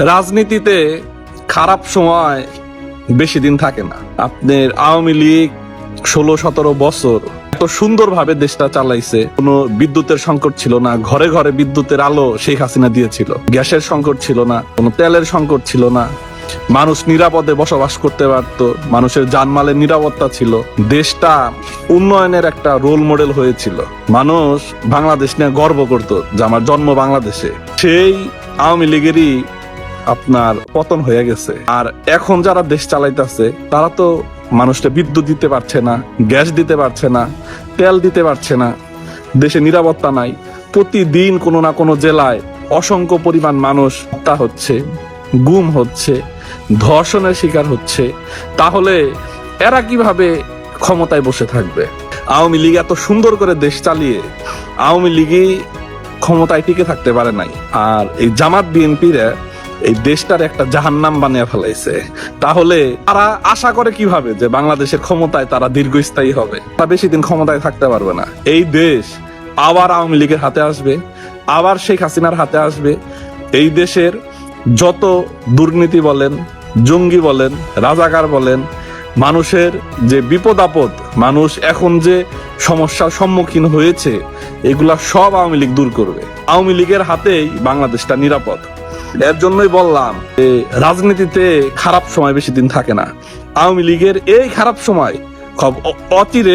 রাজনীতিতে খারাপ সময় বেশি দিন থাকে না। আপনার আওয়ামী লীগ 16-17 বছর এত সুন্দরভাবে দেশটা চালাইছে, কোনো বিদ্যুতের সংকট ছিল না, ঘরে ঘরে বিদ্যুতের আলো শেখ হাসিনা দিয়েছিল, গ্যাসের সংকট ছিল না, কোনো তেলের সংকট ছিল না, মানুষ নিরাপদে বসবাস করতে পারত, মানুষের জানমালের নিরাপত্তা ছিল, দেশটা উন্নয়নের একটা রোল মডেল হয়েছিল, মানুষ বাংলাদেশ নিয়ে গর্ব করত যে আমার জন্ম বাংলাদেশে। সেই আওয়ামী লীগেরই আপনার পতন হয়ে গেছে। আর এখন যারা দেশ চালাইতেছে তারা তো মানুষকে বিদ্যুৎ দিতে পারছে না, গ্যাস দিতে পারছে না, তেল দিতে পারছে না, দেশে নিরাপত্তা নাই। প্রতিদিন কোনো না কোনো জেলায় অসংখ্য পরিমাণ মানুষ হত্যা হচ্ছে, গুম হচ্ছে, ধর্ষণের শিকার হচ্ছে। তাহলে এরা কিভাবে ক্ষমতায় বসে থাকবে? আওয়ামী লীগ এত সুন্দর করে দেশ চালিয়ে আওয়ামী লীগই ক্ষমতায় টিকে থাকতে পারে নাই। আর এই জামাত বিএনপিরা এই দেশটার একটা জাহান্নাম বানিয়ে ফেলাইছে। তাহলে তারা আশা করে কিভাবে যে বাংলাদেশের ক্ষমতায় তারা দীর্ঘস্থায়ী হবে? তারা বেশি দিন ক্ষমতায় থাকতে পারবে না। এই দেশ আবার আওয়ামী লীগের হাতে আসবে, আবার শেখ হাসিনার হাতে আসবে। এই দেশের যত দুর্নীতি বলেন, জঙ্গি বলেন, রাজাকার বলেন, মানুষের যে বিপদ আপদ, মানুষ এখন যে সমস্যার সম্মুখীন হয়েছে, এগুলা সব আওয়ামী লীগ দূর করবে। আওয়ামী লীগের হাতেই বাংলাদেশটা নিরাপদ। এর জন্যই বললাম যে রাজনীতিতে খারাপ সময় বেশি দিন থাকে না। আওয়ামী লীগের এই খারাপ সময় খুব অচিরে